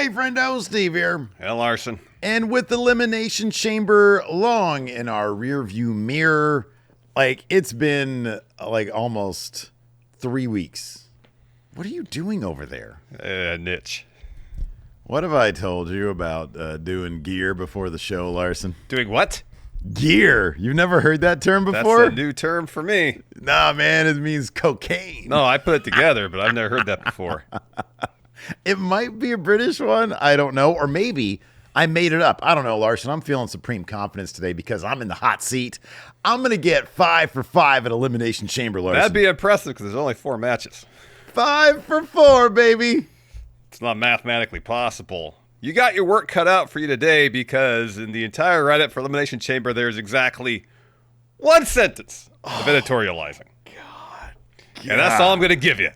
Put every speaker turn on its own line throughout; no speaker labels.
Hey, friendo, Steve here.
Hey, Larson.
And with Elimination Chamber long in our rearview mirror, it's been almost 3 weeks. What are you doing over there?
Niche.
What have I told you about doing gear before the show, Larson?
Doing what?
Gear. You've never heard that term before?
That's a new term for me.
Nah, man, it means cocaine.
No, I put it together, but I've never heard that before.
It might be a British one. I don't know. Or maybe I made it up. I don't know, Larson. I'm feeling supreme confidence today because I'm in the hot seat. I'm going to get 5 for 5 at Elimination Chamber, Larson.
That'd be impressive because there's only 4 matches.
5 for 4, baby.
It's not mathematically possible. You got your work cut out for you today because in the entire write-up for Elimination Chamber, there's exactly 1 sentence of editorializing.
God.
And that's all I'm going to give you.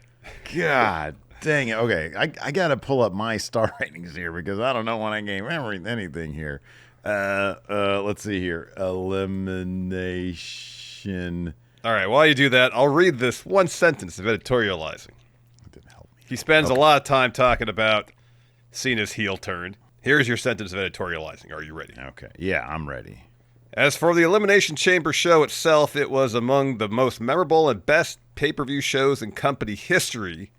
God dang it. Okay, I got to pull up my star ratings here because I don't know when I gave anything here. Let's see here. Elimination.
All right, while you do that, I'll read this 1 sentence of editorializing.
It didn't help me.
He spends a lot of time talking about Cena's heel turn. Here's your sentence of editorializing. Are you ready?
Okay. Yeah, I'm ready.
As for the Elimination Chamber show itself, it was among the most memorable and best pay-per-view shows in company history.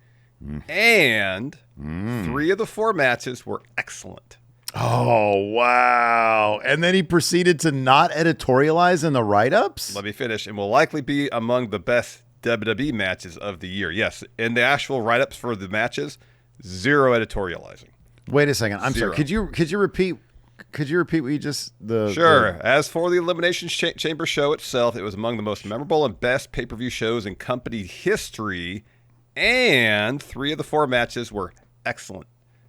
And 3 of the 4 matches were excellent.
Oh, wow. And then he proceeded to not editorialize in the write-ups?
Let me finish. And will likely be among the best WWE matches of the year. Yes, in the actual write-ups for the matches, 0 editorializing.
Wait a second. I'm
0.
sorry. Could you repeat what you just
Sure. As for the Elimination Chamber show itself, it was among the most memorable and best pay-per-view shows in company history, and 3 of the 4 matches were excellent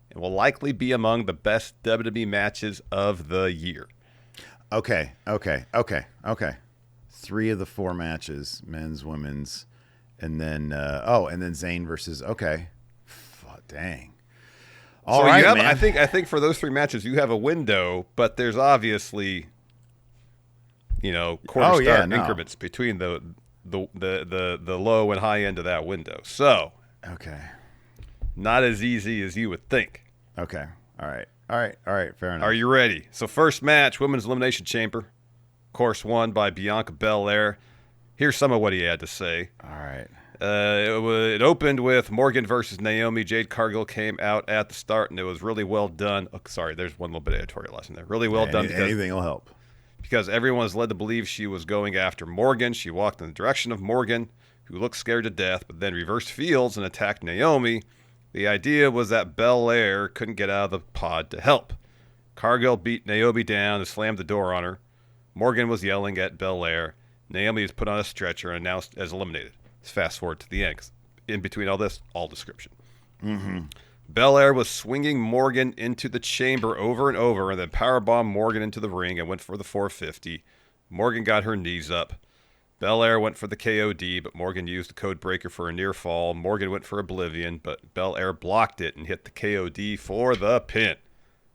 and will likely be among the best WWE matches of the year.
Okay. 3 of the 4 matches, men's, women's, and then and then Zayn versus dang. All right,
man.
man.
I think for those 3 matches you have a window, but there's obviously quarter star increments between the low and high end of that window. So
okay,
not as easy as you would think.
Okay. All right. Fair enough.
Are you ready? So first match, Women's Elimination Chamber, of course, won by Bianca Belair. Here's some of what he had to say.
All right.
It opened with Morgan versus Naomi. Jade Cargill came out at the start, and it was really well done. Oh, sorry, there's one little bit of editorial lesson there. Really well done.
Anything will help.
Because everyone was led to believe she was going after Morgan. She walked in the direction of Morgan, who looked scared to death, but then reversed fields and attacked Naomi. The idea was that Belair couldn't get out of the pod to help. Cargill beat Naomi down and slammed the door on her. Morgan was yelling at Belair. Naomi was put on a stretcher and announced as eliminated. Let's fast forward to the end. In between all this, all description.
Mm-hmm.
Belair was swinging Morgan into the chamber over and over and then powerbombed Morgan into the ring and went for the 450. Morgan got her knees up. Belair went for the KOD, but Morgan used the code breaker for a near fall. Morgan went for Oblivion, but Belair blocked it and hit the KOD for the pin.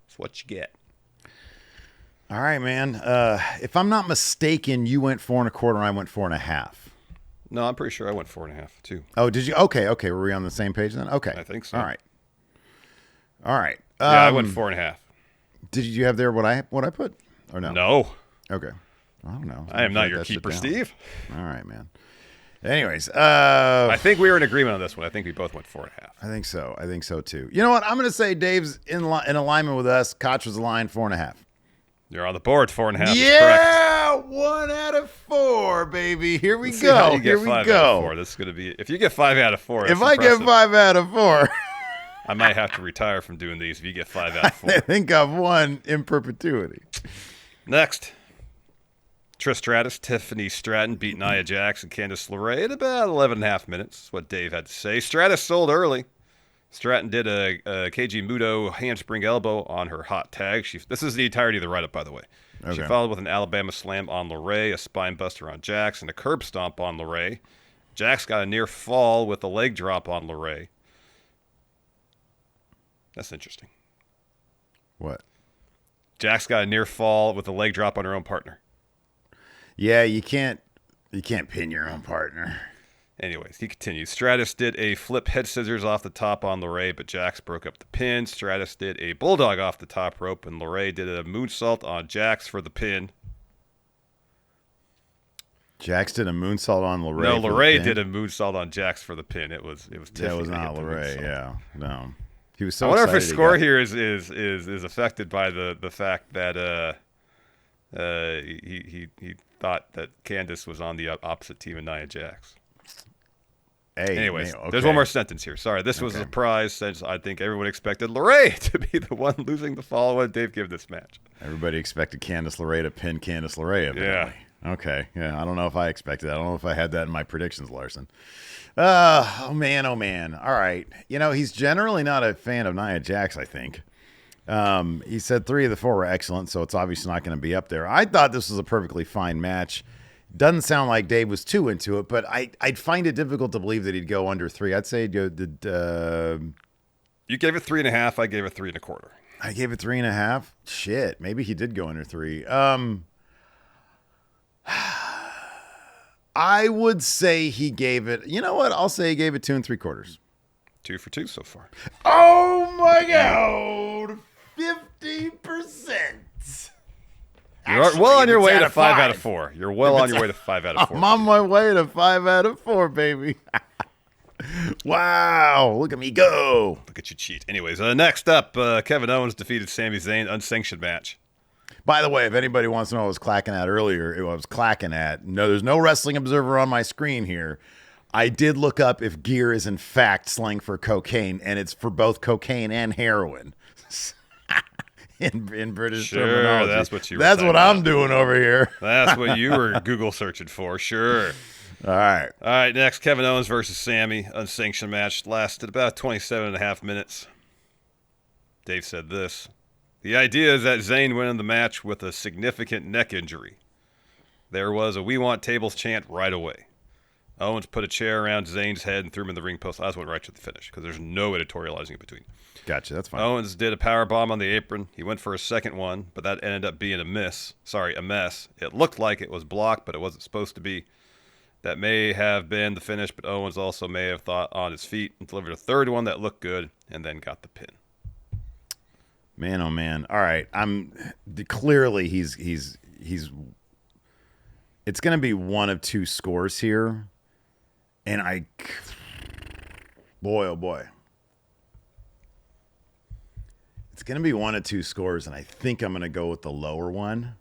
That's what you get.
All right, man. If I'm not mistaken, you went 4 1/4 and I went 4 1/2.
No, I'm pretty sure I went 4 1/2 too.
Oh, did you? Okay. Were we on the same page then? Okay.
I think so.
All right.
Yeah, I went 4 1/2.
Did you have there what I put or no?
No.
Okay. I don't know.
I am not your keeper, Steve.
All right, man. Anyways,
I think we were in agreement on this one. I think we both went 4 1/2.
I think so too. You know what? I'm going to say Dave's in alignment with us. Koch was aligned 4 1/2.
You're on the board. 4 1/2.
Yeah, 1 out of 4, baby. Here we go. Here we go.
5 out of 4. This is going to be. If you get 5 out of 4,
if I get 5 out of 4,
I might have to retire from doing these. If you get 5 out of 4,
I think I've won in perpetuity.
Next, Trish Stratus, Tiffany Stratton beat Nia Jax and Candice LeRae in about 11.5 minutes. That's what Dave had to say. Stratus sold early. Stratton did a KG Muto handspring elbow on her hot tag. This is the entirety of the write-up, by the way. Okay. She followed with an Alabama slam on LeRae, a spine buster on Jax, and a curb stomp on LeRae. Jax got a near fall with a leg drop on LeRae. That's interesting.
What?
Jax got a near fall with a leg drop on her own partner.
Yeah, you can't pin your own partner.
Anyways, he continues. Stratus did a flip head scissors off the top on LeRae, but Jax broke up the pin. Stratus did a bulldog off the top rope, and LeRae did a moonsault on Jax for the pin.
Jax did a moonsault on LeRae.
No, LeRae did a moonsault on Jax for the pin. It was Tiffany.
That was not LeRae. Yeah, no. He was so.
I wonder if
excited
his score here is affected by the fact that he thought that Candice was on the opposite team of Nia Jax.
Hey,
anyways,
okay.
There's one more sentence here. Sorry, this was a surprise since I think everyone expected LeRae to be the one losing the following. Dave, give this match.
Everybody expected Candice LeRae to pin Candice LeRae. Evidently. Yeah. Okay. Yeah. I don't know if I expected that. I don't know if I had that in my predictions, Larson. Oh man. All right. He's generally not a fan of Nia Jax, I think. He said 3 of the 4 were excellent, so it's obviously not going to be up there. I thought this was a perfectly fine match. Doesn't sound like Dave was too into it, but I'd find it difficult to believe that he'd go under 3. I'd say he'd go.
You gave it 3.5. I gave it 3 1/4.
I gave it 3.5. Shit, maybe he did go under 3. I would say he gave it. You know what? I'll say he gave it 2 3/4.
2 for 2 so far.
Oh my God! 50%.
You're well on your way to 5 out of 4. You're well on your way to 5 out of 4.
I'm on my way to 5 out of 4, baby. Wow. Look at me go.
Look at you cheat. Anyways, next up, Kevin Owens defeated Sami Zayn, unsanctioned match.
By the way, if anybody wants to know what I was clacking at earlier, there's no Wrestling Observer on my screen here. I did look up if gear is in fact slang for cocaine, and it's for both cocaine and heroin. in British terminology. That's what I'm doing over here.
That's what you were Google searching for, sure.
All right,
next, Kevin Owens versus Sami, unsanctioned match, lasted about 27.5 minutes. Dave said this. The idea is that Zayn went in the match with a significant neck injury. There was a "We want tables" chant right away. Owens put a chair around Zayn's head and threw him in the ring post. I just went right to the finish because there's no editorializing in between.
Gotcha, that's fine.
Owens did a power bomb on the apron. He went for a second one, but that ended up being a mess. It looked like it was blocked, but it wasn't supposed to be. That may have been the finish, but Owens also may have thought on his feet and delivered a third one that looked good and then got the pin.
Man, oh man. All right. Clearly he's it's going to be one of 2 scores here. And boy, oh boy. It's going to be 1 of 2 scores, and I think I'm going to go with the lower one.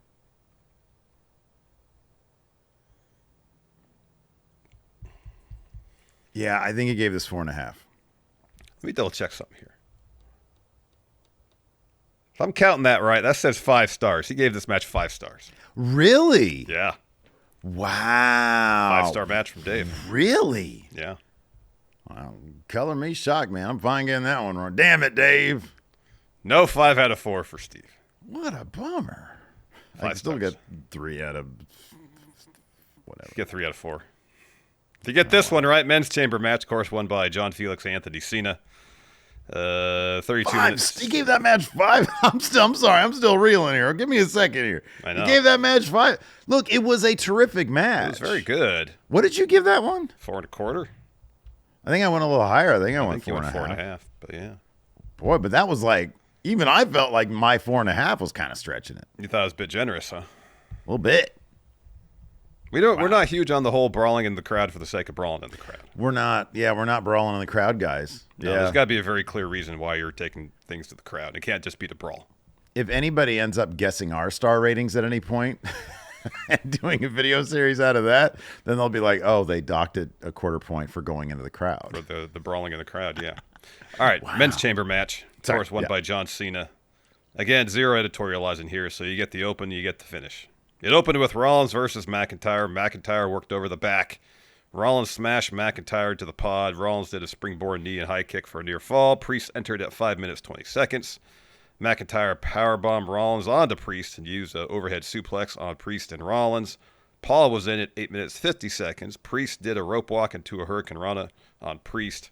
Yeah, I think he gave this 4.5.
Let me double check something here. If I'm counting that right, that says 5 stars. He gave this match 5 stars.
Really?
Yeah.
Wow.
5-star match from Dave.
Really?
Yeah.
Well, color me shocked, man. I'm fine getting that one wrong. Damn it, Dave.
No 5 out of 4 for Steve.
What a bummer.
5
I still
stars.
get 3 out of whatever.
Get 3 out of 4. If you get this one right, men's chamber match, of course, won by John Felix Anthony Cena. 32 minutes.
He gave that match 5. I'm sorry. I'm still reeling here. Give me a second here.
I know.
He gave that match 5. Look, it was a terrific match.
It was very good.
What did you give that one?
4 1/4.
I think I went a little higher. I think I went 4.5.
4.5. But yeah.
Boy, but that was like, even I felt like my 4.5 was kind of stretching it.
You thought it was a bit generous, huh?
A little bit.
We're not huge on the whole brawling in the crowd for the sake of brawling in the crowd.
We're not brawling in the crowd, guys.
No, there's got to be a very clear reason why you're taking things to the crowd. It can't just be to brawl.
If anybody ends up guessing our star ratings at any point and doing a video series out of that, then they'll be like, oh, they docked it a 1/4 point for going into the crowd.
For the brawling in the crowd, yeah. All right, men's chamber match. Of course, won by John Cena. Again, 0 editorializing here, so you get the open, you get the finish. It opened with Rollins versus McIntyre. McIntyre worked over the back. Rollins smashed McIntyre to the pod. Rollins did a springboard knee and high kick for a near fall. Priest entered at 5 minutes, 20 seconds. McIntyre powerbombed Rollins onto Priest and used an overhead suplex on Priest and Rollins. Paul was in at 8 minutes, 50 seconds. Priest did a rope walk into a Hurricane Rana on Priest.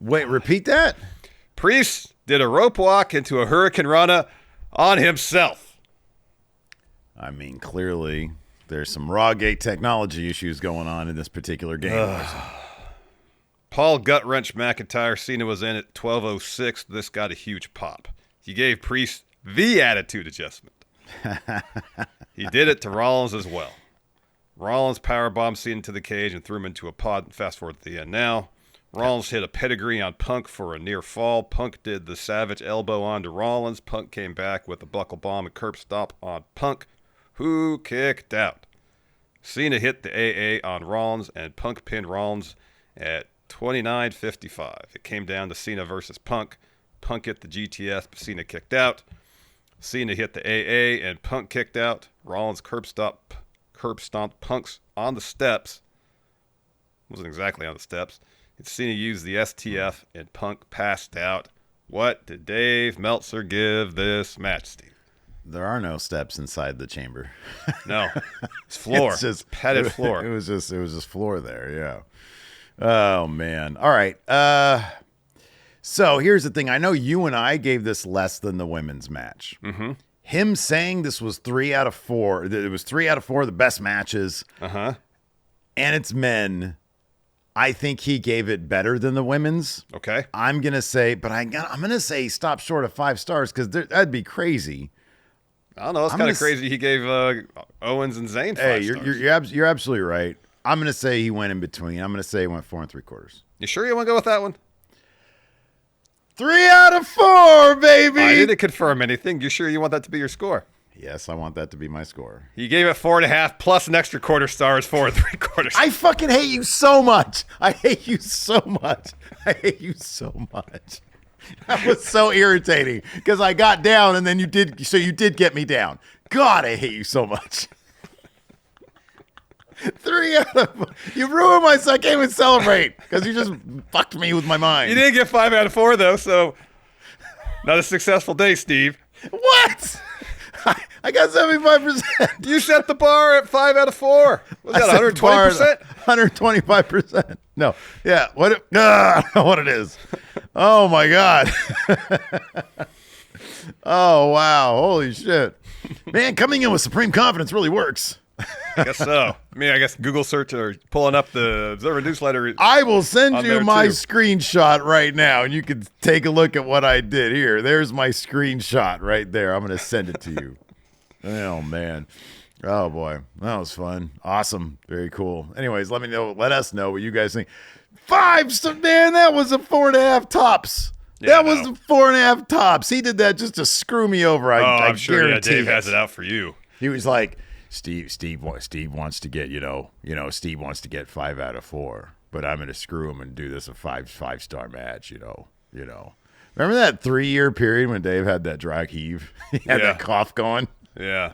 Wait, repeat that?
Priest did a rope walk into a Hurricane Rana on himself.
I mean, clearly There's some Rawgate technology issues going on in this particular game.
Paul Gut Wrench McIntyre. Cena was in at 12:06. This got a huge pop. He gave Priest the attitude adjustment. He did it to Rollins as well. Rollins powerbombed Cena into the cage and threw him into a pod. Fast forward to the end now. Rollins hit a pedigree on Punk for a near fall. Punk did the savage elbow onto Rollins. Punk came back with a buckle bomb and curb stomp on Punk, who kicked out. Cena hit the AA on Rollins, and Punk pinned Rollins at 29:55. It came down to Cena versus Punk. Punk hit the GTS, but Cena kicked out. Cena hit the AA, and Punk kicked out. Rollins curb stomped Punk's on the steps. Wasn't exactly on the steps. And Cena used the STF, and Punk passed out. What did Dave Meltzer give this match, Steve?
There are no steps inside the chamber.
No, it's floor.
It's just
padded floor.
It was just floor there. Yeah. Oh man. All right. So here's the thing. I know you and I gave this less than the women's match.
Mm-hmm.
Him saying this was 3 out of 4. It was 3 out of 4 of the best matches.
Uh-huh.
And it's men. I think he gave it better than the women's.
Okay.
I'm gonna say, but I'm gonna say stop short of 5 stars because that'd be crazy.
I don't know. It's kind of crazy. He gave Owens and Zayn 5 stars.
You're absolutely right. I'm gonna say he went in between. I'm gonna say he went 4 3/4.
You sure you want to go with that one?
3 out of 4, baby.
I didn't confirm anything. You sure you want that to be your score?
Yes, I want that to be my score.
He gave it 4.5 plus an extra quarter stars, 4 3/4.
I fucking hate you so much. I hate you so much. I hate you so much. That was so irritating because I got down and then you did get me down. God, I hate you so much. 3 out of you ruined my. I can't even celebrate because you just fucked me with my mind.
You didn't get 5 out of 4 though, so not a successful day, Steve.
What? I got 75%.
You set the bar at 5 out of 4. Was that 120%?
125%. No. Yeah. What? I don't know what it is. Oh my God. Oh wow. Holy shit. Man, coming in with supreme confidence really works.
I guess so. I mean, I guess Google search or pulling up the Observer newsletter.
I will send you my screenshot right now, and you can take a look at what I did here. There's my screenshot right there. I'm going to send it to you. Oh, man. Oh, boy. That was fun. Awesome. Very cool. Anyways, let us know what you guys think. 5, man, that was a 4.5 tops.
Yeah,
that was a 4.5 tops. He did that just to screw me over.
I'm sure. Yeah, Dave has it out for you.
He was like, Steve wants to get, Steve wants to get 5 out of 4, but I'm going to screw him and do this a 5-star match, you know. Remember that 3-year period when Dave had that dry heave? He had that cough going.
Yeah.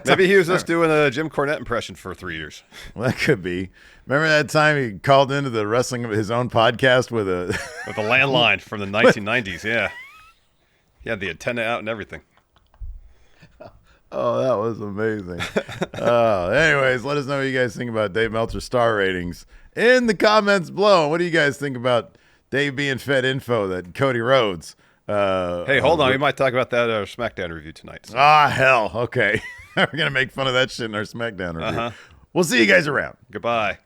Maybe he was just doing a Jim Cornette impression for 3 years.
Well, that could be. Remember that time he called into the wrestling of his own podcast with a
landline from the 1990s? Yeah. He had the antenna out and everything.
Oh, that was amazing. Anyways, let us know what you guys think about Dave Meltzer star ratings in the comments below. What do you guys think about Dave being fed info that Cody Rhodes?
Hey, hold on. We might talk about that in our SmackDown review tonight. So.
Ah, hell. Okay. We're going to make fun of that shit in our SmackDown review. We'll see you guys around.
Goodbye.